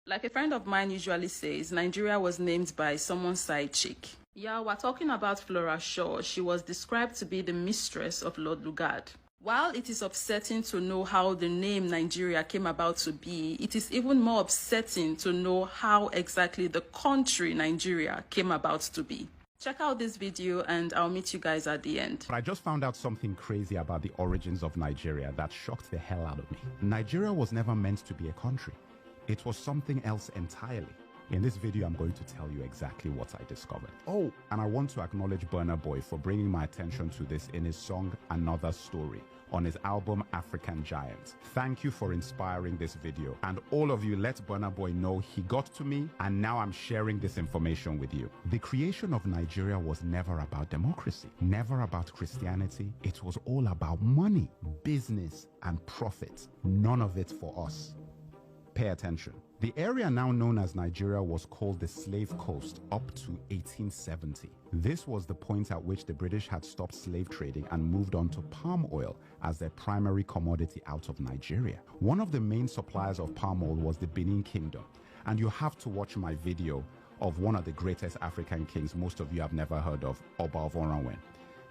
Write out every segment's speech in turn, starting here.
Like a friend of mine usually says, Nigeria was named by someone's side chick. Yeah, we're talking about Flora Shaw. She was described to be the mistress of Lord Lugard. While it is upsetting to know how the name Nigeria came about to be, it is even more upsetting to know how exactly the country Nigeria came about to be. Check out this video and I'll meet you guys at the end. But I just found out something crazy about the origins of Nigeria that shocked the hell out of me. Nigeria was never meant to be a country. It was something else entirely. In this video, I'm going to tell you exactly what I discovered. Oh, and I want to acknowledge Burna Boy for bringing my attention to this in his song Another Story on his album African Giant. Thank you for inspiring this video. And all of you, let Burna Boy know he got to me, and now I'm sharing this information with you. The creation of Nigeria was never about democracy, never about Christianity. It was all about money, business, and profit. None of it for us. Pay attention. The area now known as Nigeria was called the Slave Coast up to 1870. This was the point at which the British had stopped slave trading and moved on to palm oil as their primary commodity out of Nigeria. One of the main suppliers of palm oil was the Benin Kingdom, and you have to watch my video of one of the greatest African kings most of you have never heard of, Oba of Oranwen.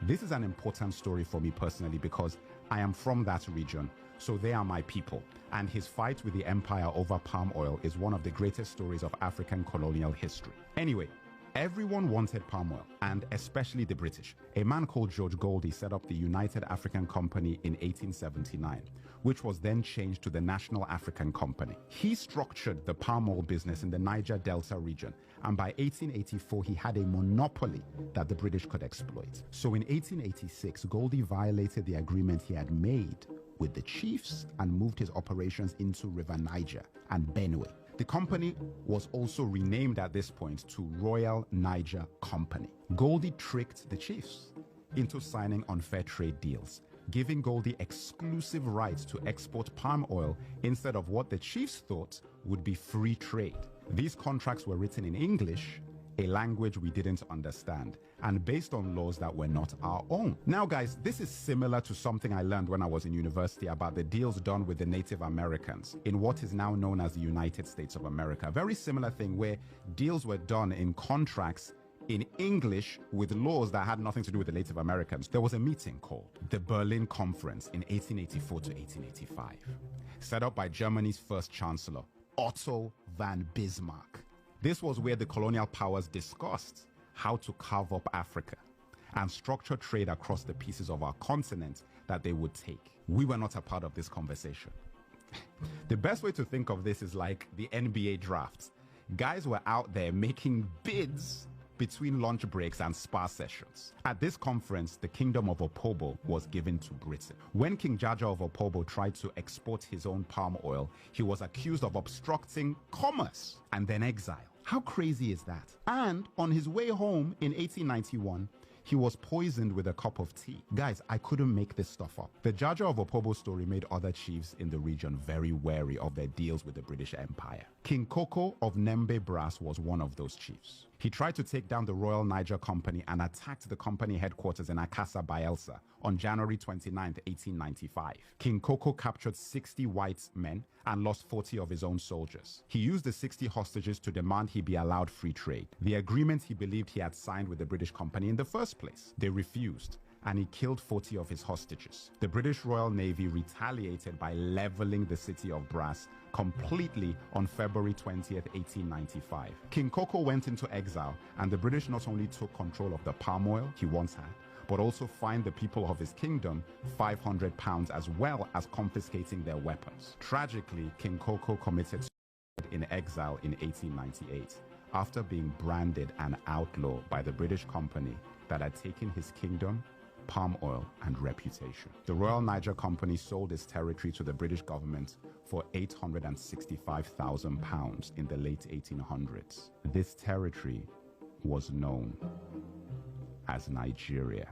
This is an important story for me personally because I am from that region, so they are my people. And his fight with the empire over palm oil is one of the greatest stories of African colonial history. Anyway, everyone wanted palm oil, and especially the British. A man called George Goldie set up the United African Company in 1879, which was then changed to the National African Company. He structured the palm oil business in the Niger Delta region, and by 1884 he had a monopoly that the British could exploit. So in 1886, Goldie violated the agreement he had made with the chiefs and moved his operations into River Niger and Benue. The company was also renamed at this point to Royal Niger Company. Goldie tricked the chiefs into signing unfair trade deals, giving Goldie exclusive rights to export palm oil instead of what the chiefs thought would be free trade. These contracts were written in English, a language we didn't understand, and based on laws that were not our own. Now guys, this is similar to something I learned when I was in university about the deals done with the Native Americans in what is now known as the United States of America. Very similar thing where deals were done in contracts in English with laws that had nothing to do with the Native Americans. There was a meeting called the Berlin Conference in 1884 to 1885, set up by Germany's first chancellor, Otto von Bismarck. This was where the colonial powers discussed how to carve up Africa and structure trade across the pieces of our continent that they would take. We were not a part of this conversation. The best way to think of this is like the NBA drafts. Guys were out there making bids between lunch breaks and spa sessions. At this conference, the kingdom of Opobo was given to Britain. When King Jaja of Opobo tried to export his own palm oil, he was accused of obstructing commerce and then exiled. How crazy is that? And on his way home in 1891, he was poisoned with a cup of tea. Guys, I couldn't make this stuff up. The Jaja of Opobo story made other chiefs in the region very wary of their deals with the British Empire. King Koko of Nembe Brass was one of those chiefs. He tried to take down the Royal Niger Company and attacked the company headquarters in Akassa, Bayelsa on January 29, 1895. King Koko captured 60 white men and lost 40 of his own soldiers. He used the 60 hostages to demand he be allowed free trade, the agreement he believed he had signed with the British company in the first place. They refused, and he killed 40 of his hostages. The British Royal Navy retaliated by leveling the city of Brass completely on February 20th, 1895. King Koko went into exile, and the British not only took control of the palm oil he once had, but also fined the people of his kingdom £500 as well as confiscating their weapons. Tragically, King Koko committed suicide in exile in 1898 after being branded an outlaw by the British company that had taken his kingdom, palm oil, and reputation. The Royal Niger Company sold its territory to the British government for £865,000 in the late 1800s. This territory was known as Nigeria.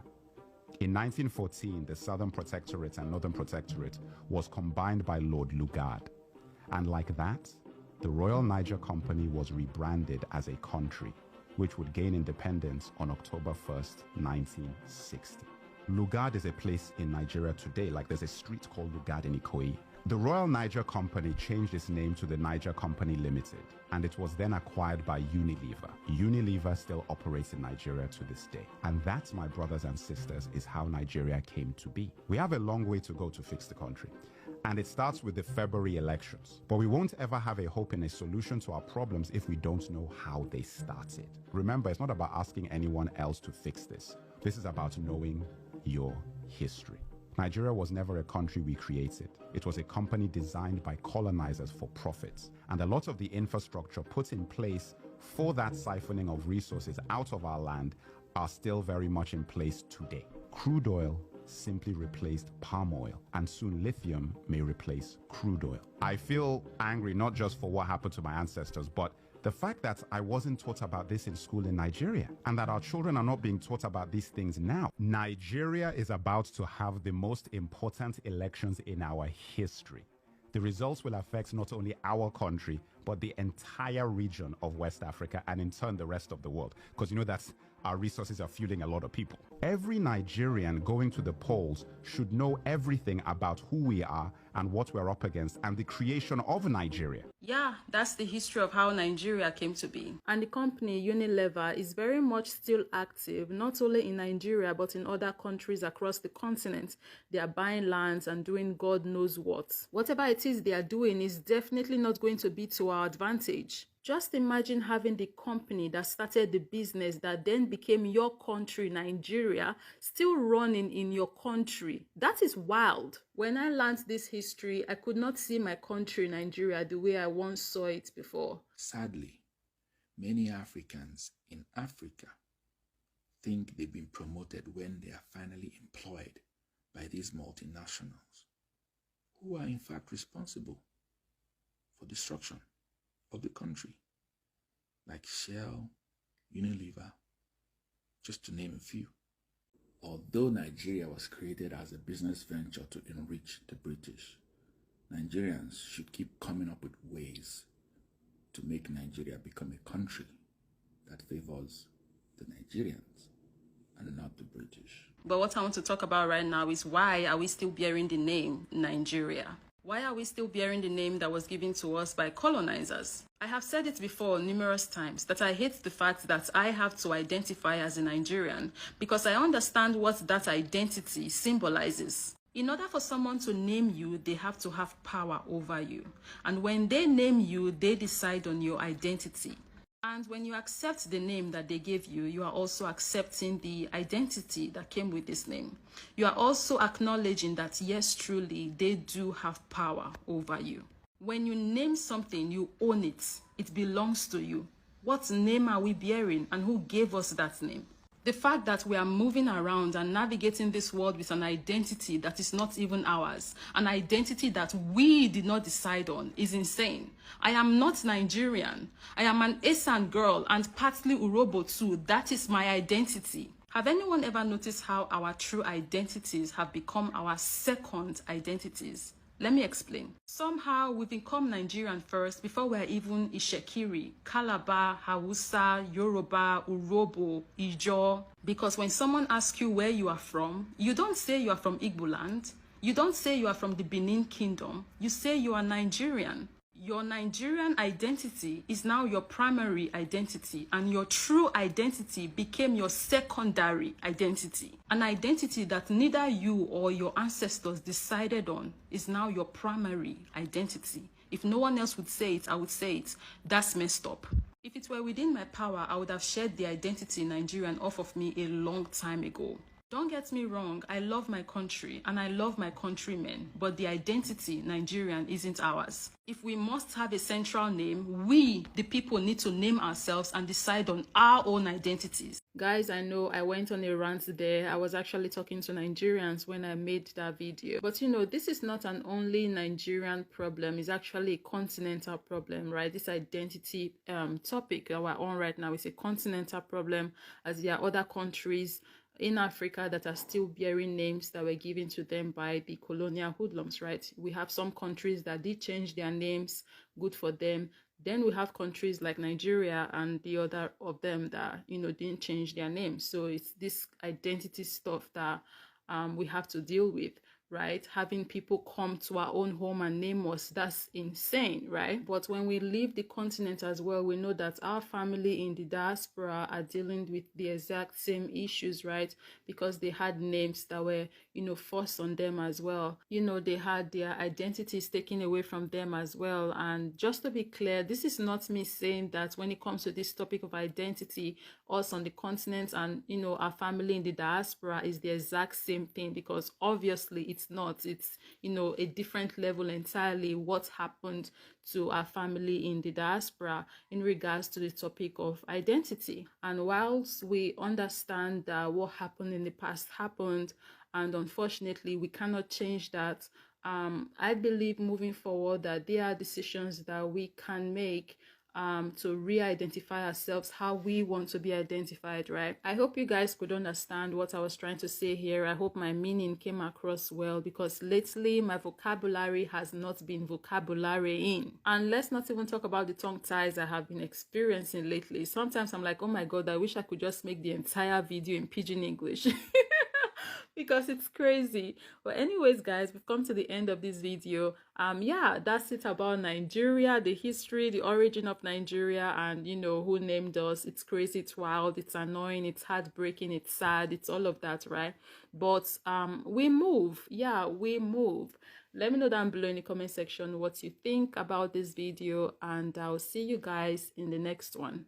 In 1914, the Southern Protectorate and Northern Protectorate was combined by Lord Lugard, and like that, the Royal Niger Company was rebranded as a country, which would gain independence on October 1st, 1960. Lugard is a place in Nigeria today, like there's a street called Lugard in Ikoyi, The Royal Niger Company changed its name to the Niger Company Limited, and it was then acquired by Unilever. Unilever still operates in Nigeria to this day. And that, my brothers and sisters, is how Nigeria came to be. We have a long way to go to fix the country. And it starts with the February elections. But we won't ever have a hope in a solution to our problems if we don't know how they started. Remember, it's not about asking anyone else to fix this. This is about knowing your history. Nigeria was never a country we created. It was a company designed by colonizers for profits. And a lot of the infrastructure put in place for that siphoning of resources out of our land are still very much in place today. Crude oil simply replaced palm oil, and soon lithium may replace crude oil. I feel angry not just for what happened to my ancestors, but the fact that I wasn't taught about this in school in Nigeria, and that our children are not being taught about these things now. Nigeria is about to have the most important elections in our history. The results will affect not only our country, but the entire region of West Africa, and in turn the rest of the world. Because you know that's our resources are fueling a lot of people. Every Nigerian going to the polls should know everything about who we are and what we're up against and the creation of Nigeria. Yeah, that's the history of how Nigeria came to be. And the company Unilever is very much still active, not only in Nigeria, but in other countries across the continent. They are buying lands and doing God knows what. Whatever it is they are doing is definitely not going to be to our advantage. Just imagine having the company that started the business that then became your country, Nigeria, still running in your country. That is wild. When I learned this history, I could not see my country, Nigeria, the way I once saw it before. Sadly, many Africans in Africa think they've been promoted when they are finally employed by these multinationals, who are in fact responsible for destruction of the country, like Shell, Unilever, just to name a few. Although Nigeria was created as a business venture to enrich the British, Nigerians should keep coming up with ways to make Nigeria become a country that favors the Nigerians and not the British. But what I want to talk about right now is why are we still bearing the name Nigeria? Why are we still bearing the name that was given to us by colonizers? I have said it before numerous times that I hate the fact that I have to identify as a Nigerian because I understand what that identity symbolizes. In order for someone to name you, they have to have power over you. And when they name you, they decide on your identity. And when you accept the name that they gave you, you are also accepting the identity that came with this name. You are also acknowledging that, yes, truly, they do have power over you. When you name something, you own it. It belongs to you. What name are we bearing and who gave us that name? The fact that we are moving around and navigating this world with an identity that is not even ours, an identity that we did not decide on, is insane. I am not Nigerian. I am an Esan girl and partly Urobo too. That is my identity. Have anyone ever noticed how our true identities have become our second identities? Let me explain. Somehow we become Nigerian first before we're even Ishekiri, Calabar, Hausa, Yoruba, Urobo, Ijo. Because when someone asks you where you are from, you don't say you are from Igbo land. You don't say you are from the Benin Kingdom. You say you are Nigerian. Your Nigerian identity is now your primary identity, and your true identity became your secondary identity. An identity that neither you or your ancestors decided on is now your primary identity. If no one else would say it, I would say it. That's messed up. If it were within my power, I would have shed the identity Nigerian off of me a long time ago. Don't get me wrong, I love my country and I love my countrymen, but the identity Nigerian isn't ours. If we must have a central name, we, the people, need to name ourselves and decide on our own identities. Guys, I know I went on a rant there. I was actually talking to Nigerians when I made that video. But you know, this is not an only Nigerian problem. It's actually a continental problem, right? This identity topic that we're on right now is a continental problem, as there are other countries in Africa that are still bearing names that were given to them by the colonial hoodlums, right? We have some countries that did change their names, good for them. Then we have countries like Nigeria and the other of them that, you know, didn't change their names. So it's this identity stuff that we have to deal with. right? Having people come to our own home and name us, that's insane, right? But when we leave the continent as well, we know that our family in the diaspora are dealing with the exact same issues, right? Because they had names that were, forced on them as well. They had their identities taken away from them as well. And just to be clear, this is not me saying that when it comes to this topic of identity, us on the continent and, our family in the diaspora is the exact same thing, because obviously it's not. It's, a different level entirely what happened to our family in the diaspora in regards to the topic of identity. And whilst we understand that what happened in the past happened, and unfortunately we cannot change that, I believe moving forward that there are decisions that we can make to re-identify ourselves how we want to be identified, right? I hope you guys could understand what I was trying to say here. I hope my meaning came across well, because lately my vocabulary has not been vocabularying. And let's not even talk about the tongue ties I have been experiencing lately. Sometimes I'm like, oh my god, I wish I could just make the entire video in pidgin English. Because it's crazy. But anyways, guys, we've come to the end of this video. Yeah, that's it about Nigeria, the history, the origin of Nigeria, and who named us. It's crazy, it's wild, it's annoying, it's heartbreaking, it's sad, it's all of that, right? But we move. Yeah, we move. Let me know down below in the comment section what you think about this video, and I'll see you guys in the next one.